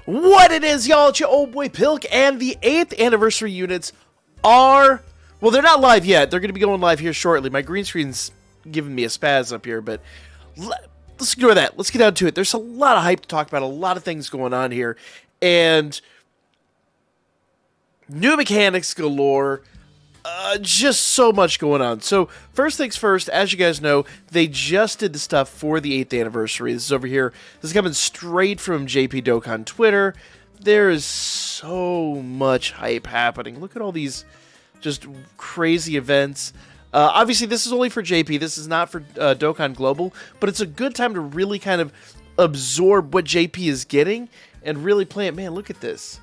What it is, y'all, it's your old boy Pilk, and the 8th anniversary units are, well, they're not live yet. They're going to be going live here shortly. My green screen's giving me a spaz up here, but let's ignore that. Let's get down to it. There's a lot of hype to talk about, a lot of things going on here, and new mechanics galore. Just so much going on. So, first things first, as you guys know, they just did the stuff for the 8th anniversary. This is over here. This is coming straight from JP Dokkan Twitter. There is so much hype happening. Look at all these just crazy events. Obviously, this is only for JP. This is not for Dokkan Global, but it's a good time to really kind of absorb what JP is getting and really play it. Man, look at this.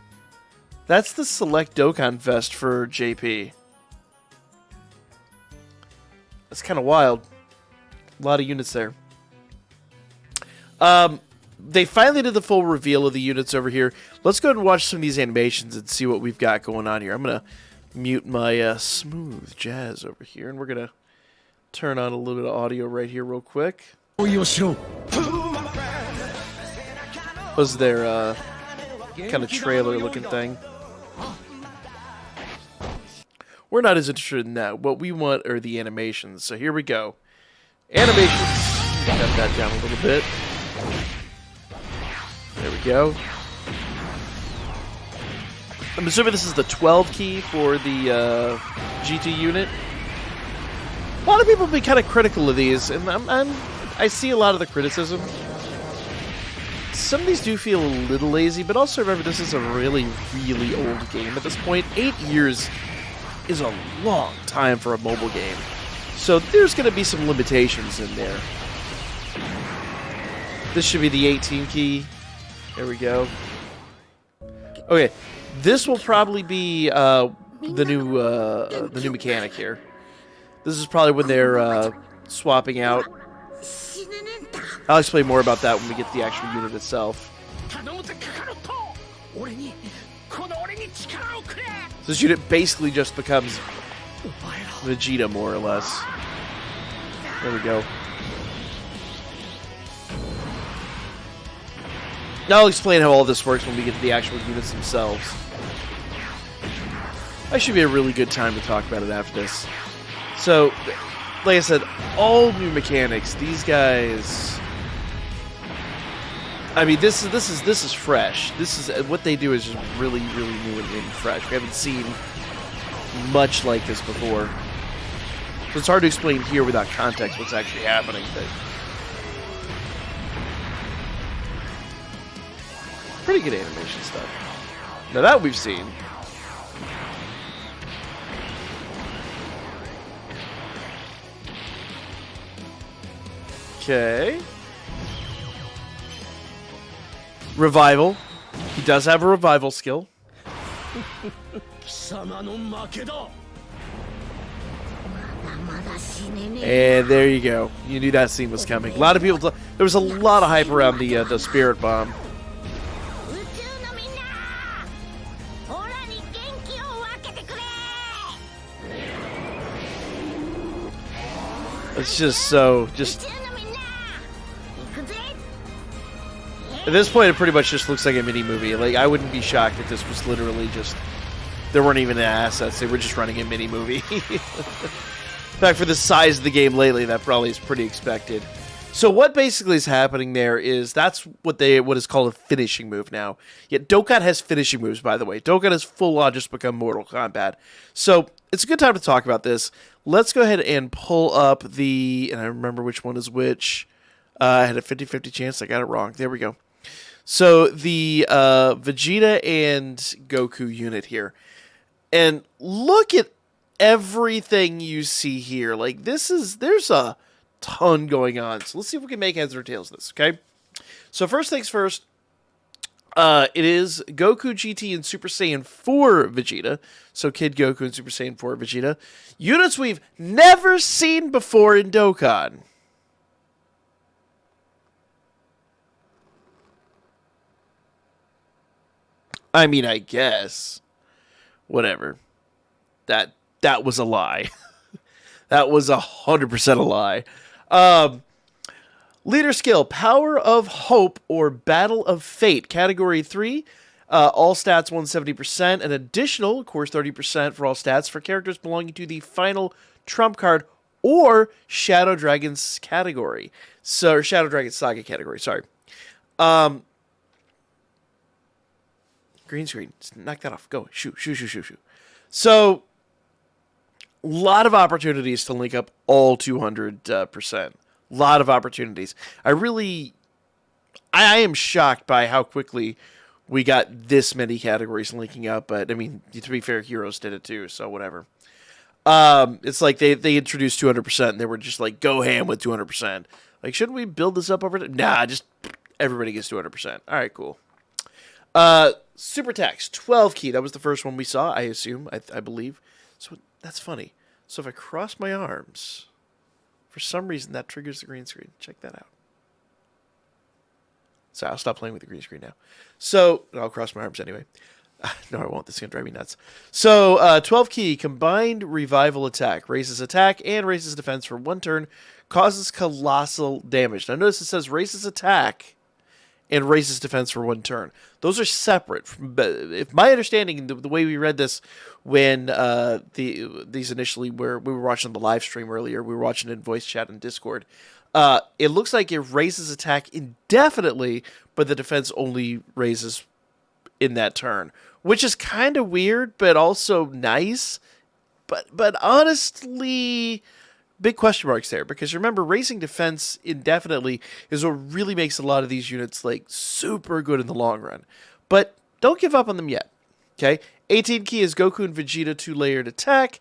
That's the Select Dokkan Fest for JP. That's kind of wild. A lot of units there. They finally did the full reveal of the units over here. Let's go ahead and watch some of these animations and see what we've got going on here. I'm going to mute my smooth jazz over here, and we're going to turn on a little bit of audio right here real quick. Was their kind of trailer looking thing. We're not as interested in that. What we want are the animations. So here we go. Animations. Cut that down a little bit. There we go. I'm assuming this is the 12 key for the GT unit. A lot of people have been kind of critical of these, and I see a lot of the criticism. Some of these do feel a little lazy, but also remember this is a really, really old game at this point. 8 years is a long time for a mobile game. So there's going to be some limitations in there. This should be the 18 key. There we go. Okay, this will probably be the new mechanic here. This is probably when they're swapping out. I'll explain more about that when we get the actual unit itself. This unit basically just becomes Vegeta, more or less. There we go. Now I'll explain how all this works when we get to the actual units themselves. That should be a really good time to talk about it after this. So, like I said, all new mechanics. These guys, I mean, this is fresh. This is what they do is just really, really new and fresh. We haven't seen much like this before, so it's hard to explain here without context what's actually happening. But pretty good animation stuff. Now that we've seen. Okay. Revival. He does have a revival skill. And there you go. You knew that scene was coming. A lot of people. There was a lot of hype around the Spirit Bomb. It's just so at this point, it pretty much just looks like a mini movie. Like, I wouldn't be shocked if this was literally just, there weren't even assets. They were just running a mini movie. In fact, for the size of the game lately, that probably is pretty expected. So what basically is happening there is that's what is called a finishing move now. Yet Dokkan has finishing moves, by the way. Dokkan has full on just become Mortal Kombat. So it's a good time to talk about this. Let's go ahead and pull up the, and I remember which one is which. I had a 50-50 chance. I got it wrong. There we go. So the Vegeta and Goku unit here. And look at everything you see here. Like, there's a ton going on. So let's see if we can make heads or tails of this, okay? So first things first, it is Goku, GT, and Super Saiyan 4 Vegeta. So Kid Goku and Super Saiyan 4 Vegeta. Units we've never seen before in Dokkan. I mean, I guess. Whatever. That was a lie. That was 100% a lie. Leader skill, Power of Hope or Battle of Fate. Category 3, all stats 170%. An additional, of course, 30% for all stats for characters belonging to the final trump card or Shadow Dragon's category. So, Shadow Dragon Saga category, sorry. Green screen. Just knock that off. Go. Shoot. So, a lot of opportunities to link up all 200%. A lot of opportunities. I am shocked by how quickly we got this many categories linking up, but I mean, to be fair, Heroes did it too, so whatever. It's like they introduced 200% and they were just like, go ham with 200%. Like, shouldn't we build this up over time? Nah, just everybody gets 200%. All right, cool. Super Tax, 12 key. That was the first one we saw, I assume, I believe. So that's funny. So if I cross my arms, for some reason that triggers the green screen. Check that out. So I'll stop playing with the green screen now. So I'll cross my arms anyway. No, I won't. This is going to drive me nuts. So 12 key, combined revival attack. Raises attack and raises defense for 1 turn. Causes colossal damage. Now notice it says raises attack and raises defense for 1 turn. Those are separate. If my understanding, the way we read this when these initially we were watching the live stream earlier, we were watching it in voice chat and Discord. It looks like it raises attack indefinitely, but the defense only raises in that turn, which is kind of weird, but also nice. But honestly, big question marks there, because remember, raising defense indefinitely is what really makes a lot of these units like super good in the long run. But don't give up on them yet. Okay, 18 key is Goku and Vegeta 2-layered attack.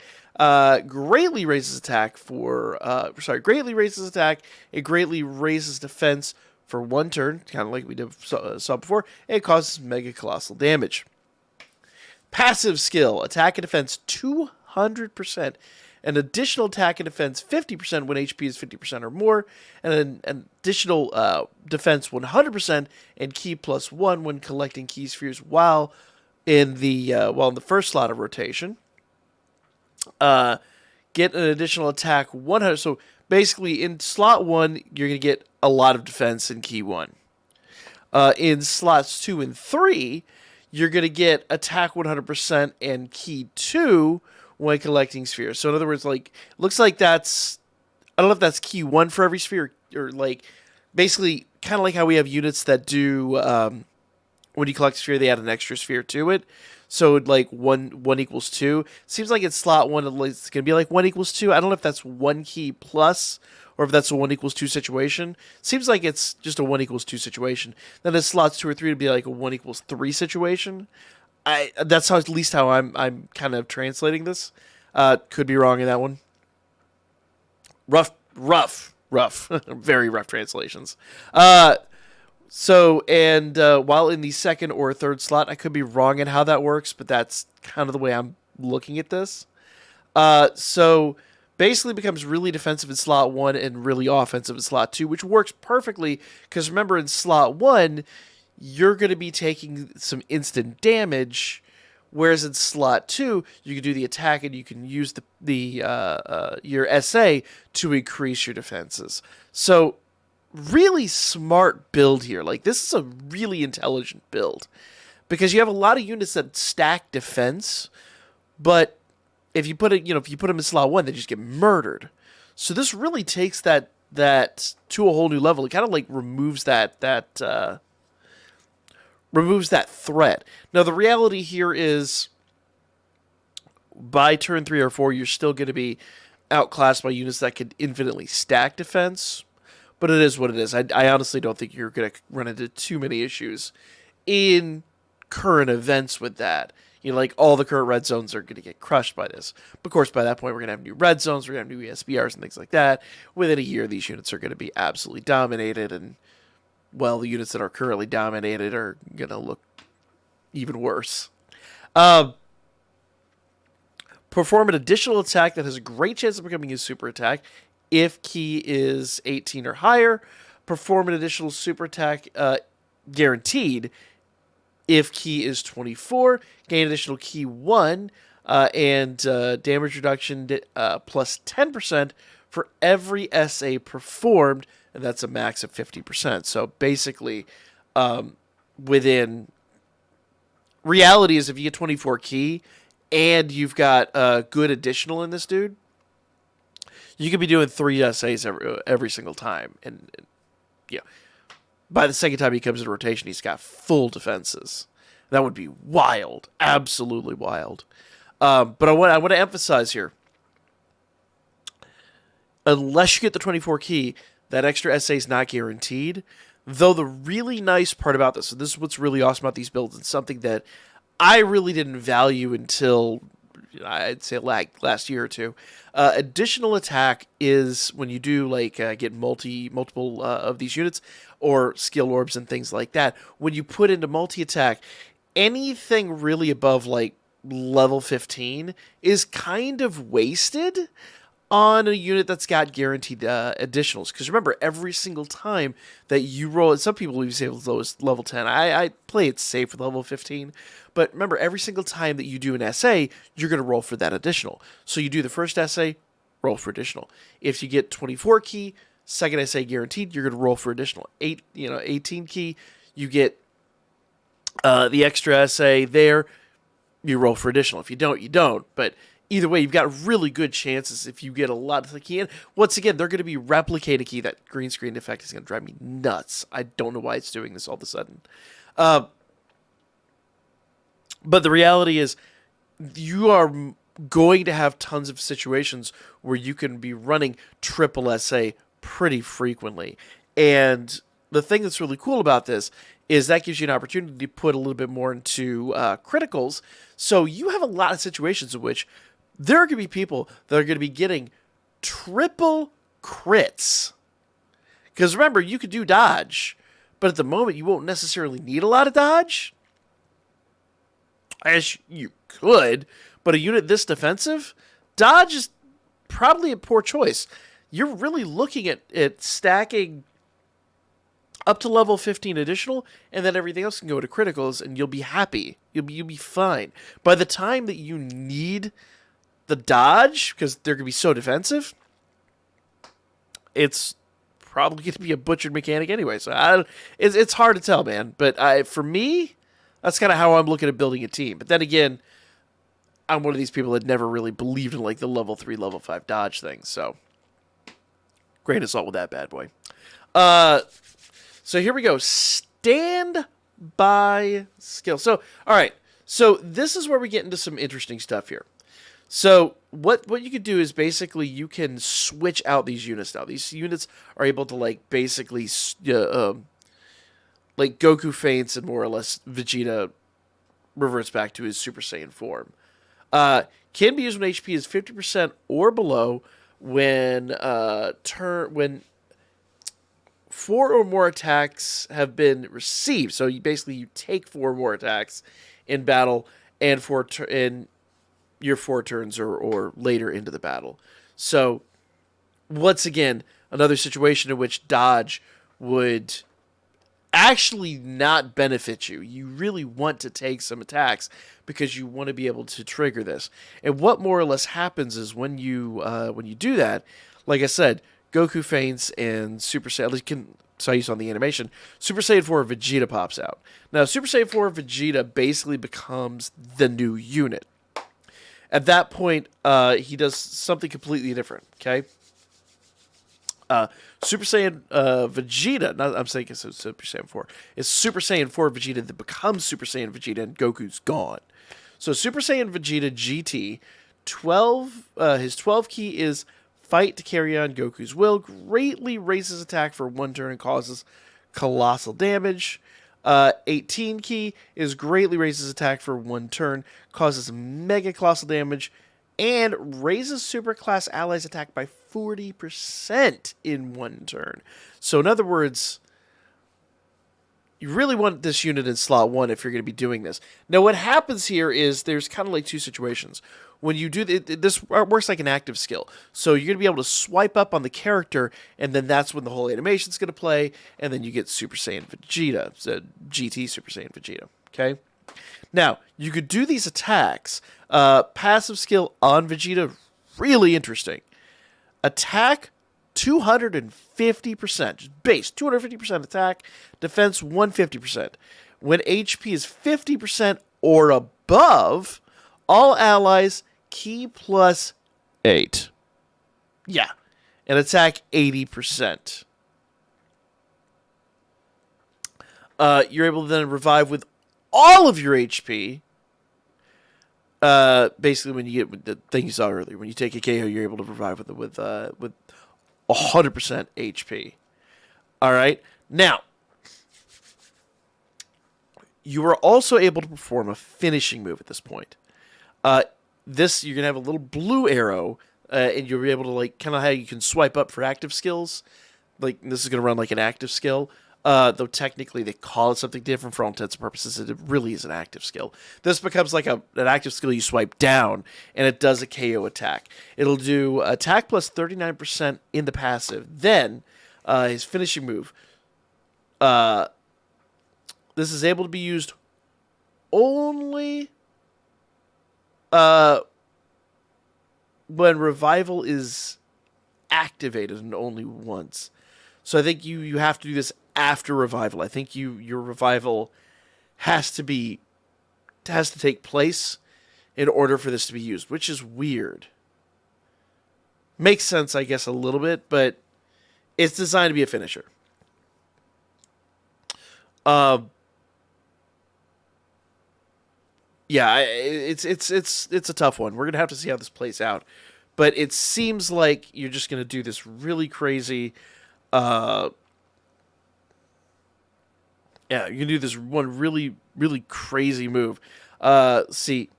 Greatly raises attack greatly raises attack. It greatly raises defense for 1 turn, kind of like we saw before. And it causes mega colossal damage. Passive skill, attack and defense 200%. An additional attack and defense 50% when HP is 50% or more, and an additional defense 100% and key +1 when collecting key spheres while in the first slot of rotation. Get an additional attack 100. So basically, in slot 1, you're going to get a lot of defense in key 1. In slots 2 and 3, you're going to get attack 100% and key 2 when collecting spheres. So in other words, like, looks like that's, I don't know if that's key 1 for every sphere, or like basically kind of like how we have units that do when you collect a sphere, they add an extra sphere to it. So like 1 equals 2. Seems like in slot 1 it's going to be like 1 equals 2. I don't know if that's 1 key plus or if that's a 1 equals 2 situation. Seems like it's just a 1 equals 2 situation. Then in slots 2 or 3 it'd be like a 1 equals 3 situation. That's how, at least how I'm kind of translating this. Could be wrong in that one. Rough, very rough translations. So, while in the second or third slot, I could be wrong in how that works, but that's kind of the way I'm looking at this. So basically becomes really defensive in slot 1 and really offensive in slot 2, which works perfectly, because remember, in slot 1, you're going to be taking some instant damage, whereas in slot 2, you can do the attack and you can use your SA to increase your defenses. So really smart build here. Like, this is a really intelligent build, because you have a lot of units that stack defense, but if you put them in slot 1, they just get murdered. So this really takes that to a whole new level. It kind of like removes that threat. Now, the reality here is, by turn 3 or 4, you're still going to be outclassed by units that can infinitely stack defense, but it is what it is. I honestly don't think you're going to run into too many issues in current events with that. You know, like, all the current red zones are going to get crushed by this. But of course, by that point, we're going to have new red zones, we're going to have new ESBRs and things like that. Within a year, these units are going to be absolutely dominated, and well, the units that are currently dominated are going to look even worse. Perform an additional attack that has a great chance of becoming a super attack if key is 18 or higher. Perform an additional super attack guaranteed if key is 24. Gain additional key 1 and damage reduction plus 10% for every SA performed and that's a max of 50%. So basically, within reality is if you get 24 ki and you've got a good additional in this dude, you could be doing 3 essays every single time. And yeah, by the second time he comes into rotation, he's got full defenses. That would be wild. Absolutely wild. But I want to emphasize here, unless you get the 24 ki, that extra essay is not guaranteed. Though the really nice part about this, and this is what's really awesome about these builds, and something that I really didn't value until, I'd say, last year or two. Additional attack is when you do get multiple of these units or skill orbs and things like that. When you put into multi-attack, anything really above level 15 is kind of wasted on a unit that's got guaranteed additionals. Because remember, every single time that you roll, some people even say as low as level 10. I play it safe with level 15. But remember, every single time that you do an essay, you're going to roll for that additional. So you do the first essay, roll for additional. If you get 24 ki, second essay guaranteed, you're going to roll for additional. 18 ki, you get the extra essay there, you roll for additional. If you don't, you don't. But either way, you've got really good chances if you get a lot of the key in. Once again, they're going to be replicated key. That green screen effect is going to drive me nuts. I don't know why it's doing this all of a sudden. But the reality is, you are going to have tons of situations where you can be running triple SA pretty frequently. And the thing that's really cool about this is that gives you an opportunity to put a little bit more into criticals. So you have a lot of situations in which there are going to be people that are going to be getting triple crits. Because remember, you could do dodge, but at the moment you won't necessarily need a lot of dodge. As you could, but a unit this defensive, dodge is probably a poor choice. You're really looking at stacking up to level 15 additional, and then everything else can go to criticals, and you'll be happy. You'll be fine. By the time that you need the dodge, because they're going to be so defensive, it's probably going to be a butchered mechanic anyway. So it's hard to tell, man. But for me, that's kind of how I'm looking at building a team. But then again, I'm one of these people that never really believed in the level 3, level 5 dodge thing. So, grain of salt with that bad boy. So here we go. Stand by skill. So, all right. So this is where we get into some interesting stuff here. So what you can do is basically you can switch out these units now. These units are able to basically Goku faints and more or less Vegeta reverts back to his Super Saiyan form. Can be used when HP is 50% or below when 4 or more attacks have been received. So you take 4 more attacks in battle and in your 4 turns or later into the battle. So once again, another situation in which dodge would actually not benefit you. You really want to take some attacks because you want to be able to trigger this. And what more or less happens is when you do that, like I said, Goku faints and Super Saiyan, so I used on the animation, Super Saiyan 4 Vegeta pops out. Now, Super Saiyan 4 Vegeta basically becomes the new unit. At that point, he does something completely different, okay? Super Saiyan Vegeta, I'm saying it's Super Saiyan 4, is Super Saiyan 4 Vegeta that becomes Super Saiyan Vegeta and Goku's gone. So Super Saiyan Vegeta GT, his 12 key is Fight to carry on Goku's will, greatly raises attack for 1 turn and causes colossal damage. 18 key is greatly raises attack for 1 turn, causes mega colossal damage, and raises superclass allies attack by 40% in 1 turn. So in other words, you really want this unit in slot 1 if you're going to be doing this. Now what happens here is there's kind of 2 situations. When you do this works like an active skill. So you're going to be able to swipe up on the character, and then that's when the whole animation's going to play, and then you get Super Saiyan Vegeta, so GT Super Saiyan Vegeta, okay? Now, you could do these attacks. Passive skill on Vegeta, really interesting. Attack 250%, just base, 250% attack, defense 150%. When HP is 50% or above, all allies key plus 8. Yeah. And attack 80%. You're able to then revive with all of your HP. Basically, when you get the thing you saw earlier, when you take a KO, you're able to revive with 100% HP. All right. Now, you are also able to perform a finishing move at this point. This you're gonna have a little blue arrow, and you'll be able to like kind of how you can swipe up for active skills. Like this is gonna run like an active skill. Though technically they call it something different for all intents and purposes. It really is an active skill. This becomes like an active skill you swipe down, and it does a KO attack. It'll do attack plus 39% in the passive. Then, his finishing move. This is able to be used only when revival is activated, and only once. So I think you have to do this after revival. I think your revival has to take place in order for this to be used, which is weird. Makes sense, I guess, a little bit, but it's designed to be a finisher. Yeah, it's a tough one. We're gonna have to see how this plays out, but it seems like you're just gonna do this really crazy. Yeah, you can do this one really, really crazy move. See,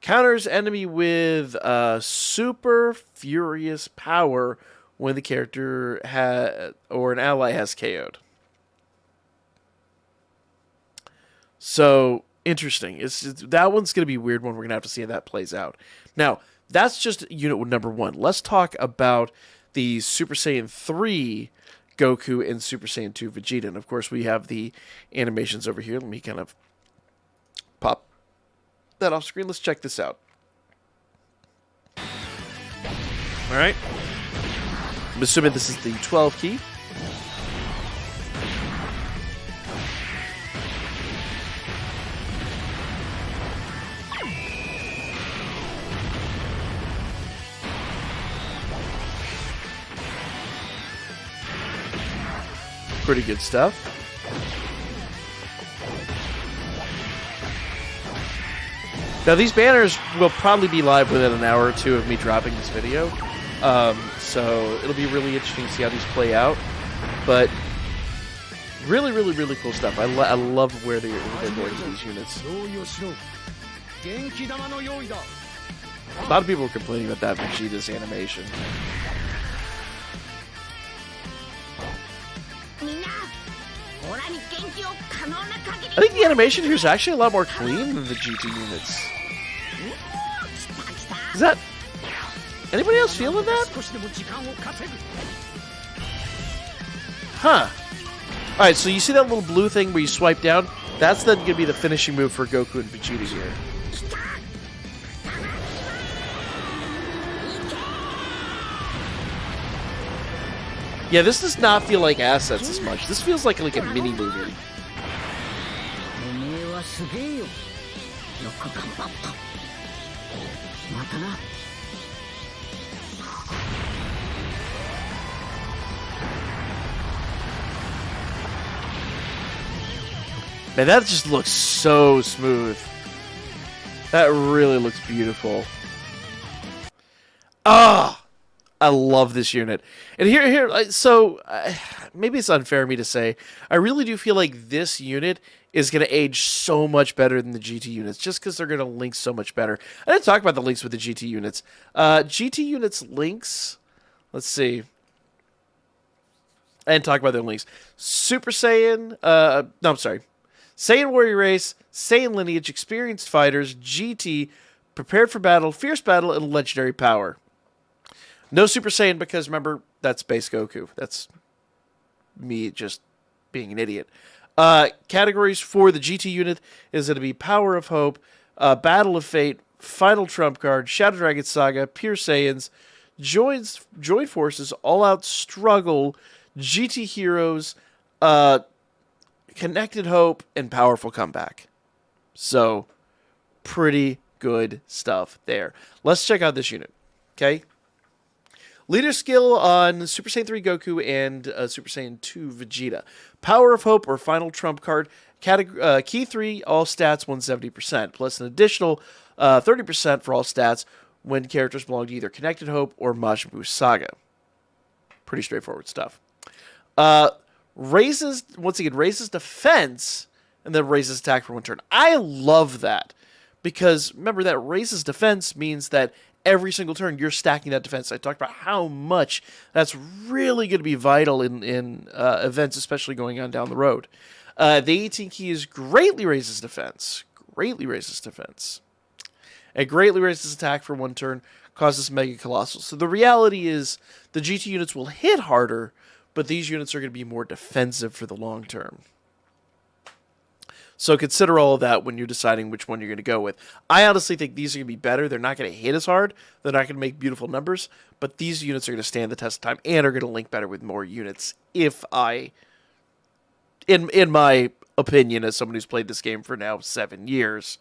counters enemy with super furious power when the character or an ally has KO'd. So interesting. That one's going to be a weird one. We're going to have to see how that plays out. Now, that's just unit number 1. Let's talk about the Super Saiyan 3 Goku and Super Saiyan 2 Vegeta. And of course, we have the animations over here. Let me kind of pop that off screen. Let's check this out. All right. I'm assuming this is the 12 key. Pretty good stuff. Now, these banners will probably be live within an hour or two of me dropping this video. So it'll be really interesting to see how these play out. But really, really, really cool stuff. I love where they're going to these units. A lot of people were complaining about that Vegeta's animation. I think the animation here is actually a lot more clean than the GT units. Is that... Anybody else feeling that? Huh. Alright, so you see that little blue thing where you swipe down? That's then going to be the finishing move for Goku and Vegeta here. Yeah, this does not feel like assets as much. This feels like a mini movie. Man, that just looks so smooth. That really looks beautiful. Ah! I love this unit. And so maybe it's unfair of me to say, I really do feel like this unit is going to age so much better than the GT units, just because they're going to link so much better. I didn't talk about the links with the GT units. GT units links, let's see. I didn't talk about their links. Super Saiyan, no, I'm sorry. Saiyan Warrior Race, Saiyan Lineage, Experienced Fighters, GT, Prepared for Battle, Fierce Battle, and Legendary Power. No Super Saiyan because, remember, that's base Goku. That's me just being an idiot. Categories for the GT unit is going to be Power of Hope, Battle of Fate, Final Trump Card, Shadow Dragon Saga, Pure Saiyans, Joint forces, all out struggle, GT heroes, connected hope, and powerful comeback. So, pretty good stuff there. Let's check out this unit. Okay. Leader skill on Super Saiyan 3 Goku and Super Saiyan 2 Vegeta. Power of Hope or Final Trump card. Key 3, all stats 170%, plus an additional 30% for all stats when characters belong to either Connected Hope or Majin Buu Saga. Pretty straightforward stuff. Raises defense and then raises attack for one turn. I love that because remember that raises defense means that every single turn you're stacking that defense. I talked about how much that's really going to be vital in events, especially going on down the road. The 18 keys greatly raises defense. It greatly raises attack for one turn, causes Mega Colossal. So the reality is the GT units will hit harder, but these units are going to be more defensive for the long term. So consider all of that when you're deciding which one you're going to go with. I honestly think these are going to be better. They're not going to hit as hard. They're not going to make beautiful numbers, but these units are going to stand the test of time and are going to link better with more units in my opinion, as someone who's played this game for now 7 years.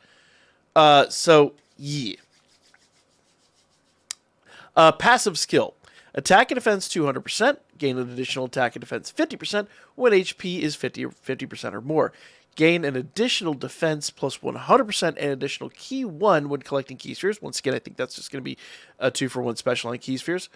So, yeah. Passive skill. Attack and defense 200%. Gain an additional attack and defense 50% when HP is 50% or more. Gain an additional defense plus 100% and additional key 1 when collecting key spheres. Once again, I think that's just going to be a 2-for-1 special on key spheres.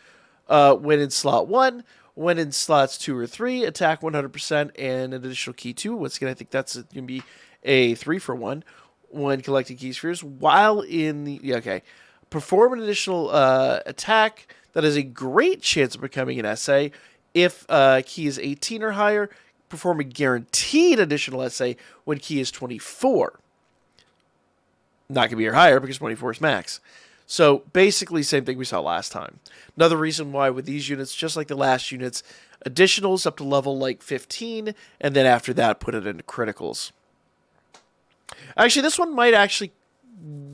When in slot 1, when in slots 2 or 3, attack 100% and an additional key 2. Once again, I think that's going to be a 3-for-1 when collecting key spheres. While in the... Perform an additional attack that has a great chance of becoming an SA. If key is 18 or higher, perform a guaranteed additional SA when key is 24. Not going to be or higher because 24 is max. So basically same thing we saw last time. Another reason why with these units, just like the last units, additionals up to level like 15, and then after that put it into criticals. Actually, this one might actually...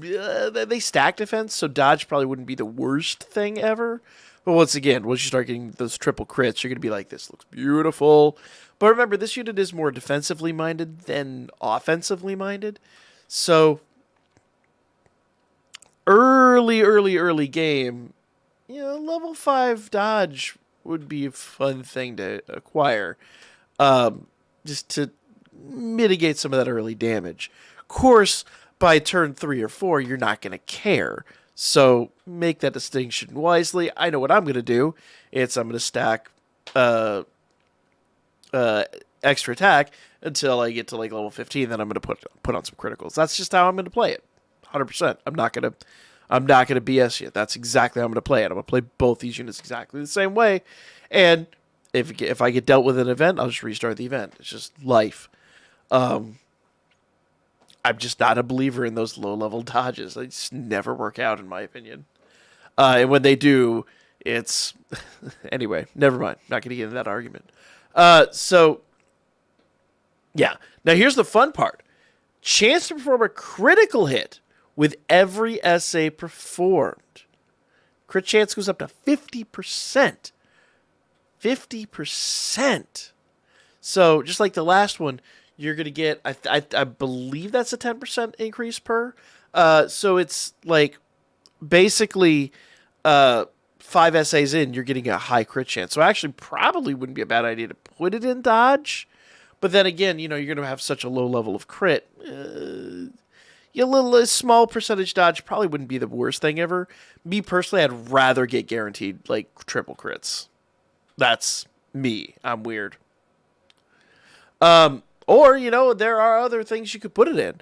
they stack defense, so dodge probably wouldn't be the worst thing ever. But once again, once you start getting those triple crits, you're going to be like, this looks beautiful. But remember, this unit is more defensively minded than offensively minded. So, early game, level 5 dodge would be a fun thing to acquire. Just to mitigate some of that early damage. Of course, by turn 3 or 4, you're not going to care. So make that distinction wisely. I know what I'm going to do. I'm going to stack extra attack until I get to like level 15. Then I'm going to put on some criticals. That's just how I'm going to play it. 100%. I'm not going to BS you. That's exactly how I'm going to play it. I'm going to play both these units exactly the same way. And if I get dealt with an event, I'll just restart the event. It's just life. I'm just not a believer in those low-level dodges. They just never work out, in my opinion. And when they do, it's... anyway, never mind. Not going to get into that argument. So, yeah. Now, here's the fun part. Chance to perform a critical hit with every SA performed. Crit chance goes up to 50%. 50%. So, just like the last one... You're going to get, I believe that's a 10% increase per. So it's like basically 5 SAs in, you're getting a high crit chance. So actually probably wouldn't be a bad idea to put it in dodge. But then again, you're going to have such a low level of crit. A small percentage dodge probably wouldn't be the worst thing ever. Me personally, I'd rather get guaranteed like triple crits. That's me. I'm weird. Or, there are other things you could put it in.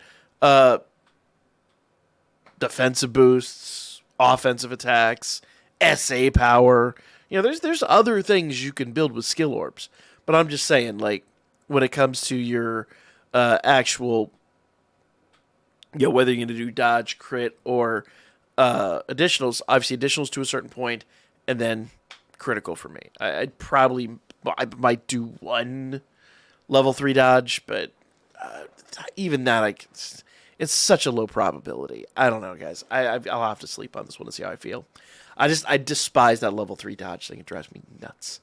Defensive boosts, offensive attacks, SA power. There's other things you can build with skill orbs. But I'm just saying, like, when it comes to your actual, whether you're going to do dodge, crit, or additionals, obviously additionals to a certain point, and then critical for me. I might do one level 3 dodge, but even that, It's such a low probability. I don't know, guys. I'll have to sleep on this one to see how I feel. I despise that level 3 dodge thing. It drives me nuts.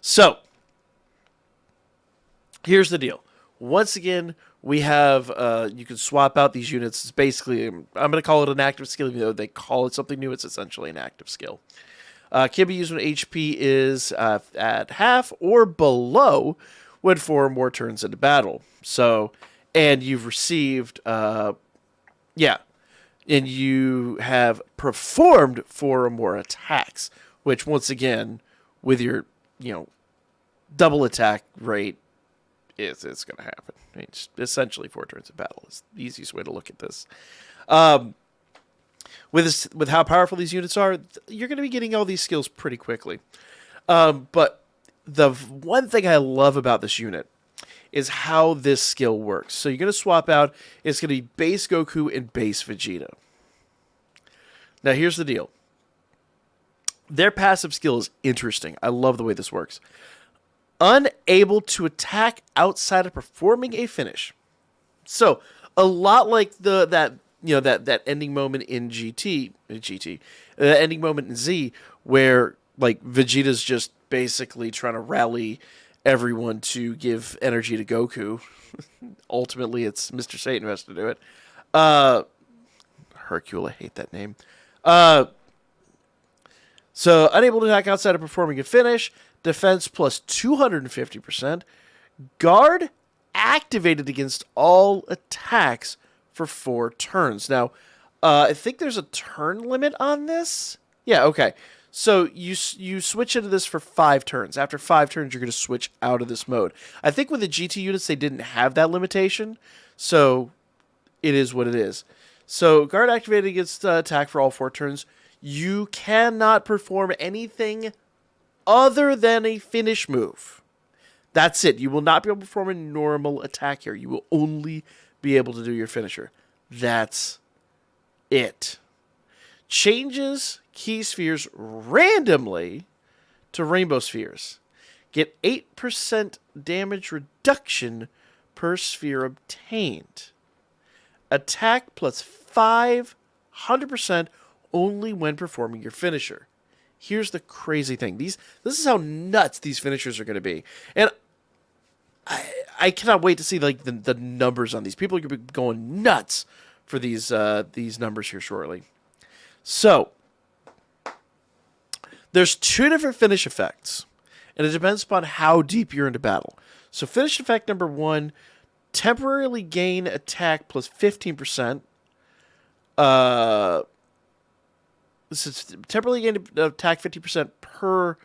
So, here's the deal. Once again, we have, you can swap out these units. It's basically, I'm going to call it an active skill, even though they call it something new. It's essentially an active skill. Can be used when HP is at half or below when 4 or more turns into battle. So, and you've received, and you have performed 4 or more attacks, which once again, with your, double attack rate, it's going to happen. It's essentially 4 turns of battle. It's the easiest way to look at this. With how powerful these units are, you're going to be getting all these skills pretty quickly. But the one thing I love about this unit is how this skill works. So you're going to swap out, it's going to be base Goku and base Vegeta. Now here's the deal. Their passive skill is interesting. I love the way this works. Unable to attack outside of performing a finish. So a lot like that ending moment in ending moment in Z, where like Vegeta's just basically trying to rally everyone to give energy to Goku. Ultimately, it's Mr. Satan who has to do it. Hercule, I hate that name. So unable to attack outside of performing a finish. Defense plus 250%. Guard activated against all attacks for 4 turns. Now, I think there's a turn limit on this. Yeah, okay. So you switch into this for 5 turns. After 5 turns, you're going to switch out of this mode. I think with the GT units, they didn't have that limitation. So it is what it is. So guard activated against attack for all 4 turns. You cannot perform anything other than a finish move. That's it. You will not be able to perform a normal attack here. You will only be able to do your finisher. That's it. Changes key spheres randomly to rainbow spheres. Get 8% damage reduction per sphere obtained. Attack plus 500% only when performing your finisher. Here's the crazy thing. This is how nuts these finishers are going to be. And I cannot wait to see like the numbers on these. People are going to be going nuts for these numbers here shortly. So, there's 2 different finish effects, and it depends upon how deep you're into battle. So, finish effect number 1, temporarily gain attack plus 15%. This is temporarily gain attack 50% per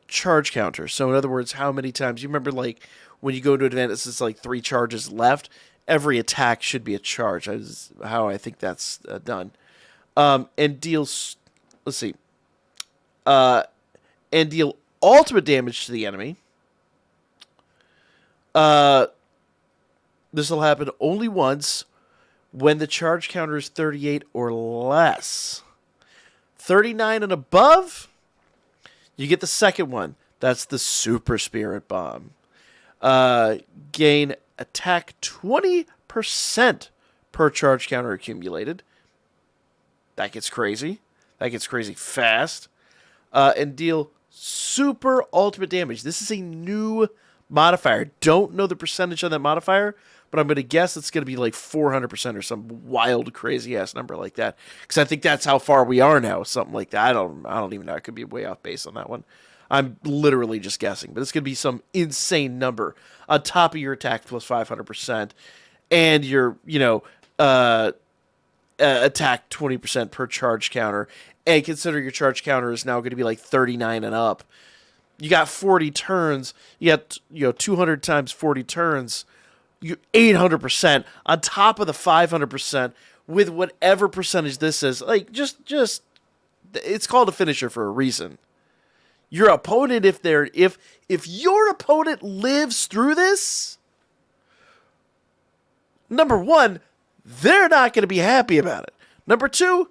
charge counter. So, in other words, how many times you remember, like when you go to an event, it's like 3 charges left. Every attack should be a charge. Is how I think that's done. And deals, let's see, and deal ultimate damage to the enemy. This will happen only once when the charge counter is 38 or less. 39 and above, you get the second one. That's the Super Spirit Bomb. Gain attack 20% per charge counter accumulated. That gets crazy. That gets crazy fast. And deal super ultimate damage. This is a new modifier. Don't know the percentage on that modifier, but I'm going to guess it's going to be like 400% or some wild, crazy-ass number like that. Because I think that's how far we are now, something like that. I don't even know. I could be way off base on that one. I'm literally just guessing. But it's going to be some insane number on top of your attack plus 500%. And your, attack 20% per charge counter. And consider your charge counter is now going to be like 39 and up. You got 40 turns. You got 200 times 40 turns. You 800% on top of the 500% with whatever percentage this is. Like just it's called a finisher for a reason. Your opponent, if your opponent lives through this, number 1, they're not going to be happy about it. Number 2,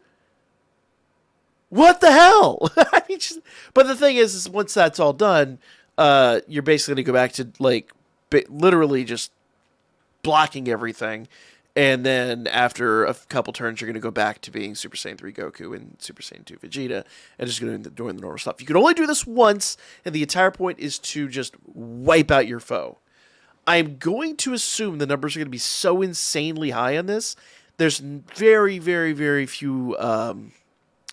what the hell? I mean, but the thing is once that's all done, you're basically going to go back to like literally just blocking everything And then after a couple turns, you're going to go back to being Super Saiyan 3 Goku and Super Saiyan 2 Vegeta, and just doing the normal stuff. You can only do this once, and the entire point is to just wipe out your foe. I'm going to assume the numbers are going to be so insanely high on this. There's very, very, very few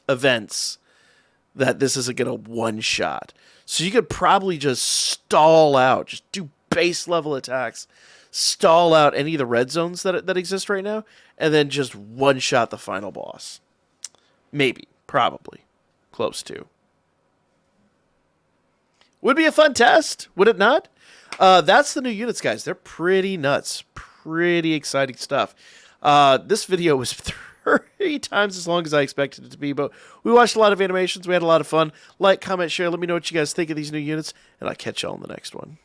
events that this isn't going to one-shot. So you could probably just stall out, just do base level attacks, stall out any of the red zones that exist right now, and then just one-shot the final boss. Maybe. Probably. Close to. Would be a fun test, would it not? That's the new units, guys. They're pretty nuts. Pretty exciting stuff. This video was 3 times as long as I expected it to be, but we watched a lot of animations. We had a lot of fun. Like, comment, share. Let me know what you guys think of these new units, and I'll catch y'all in the next one.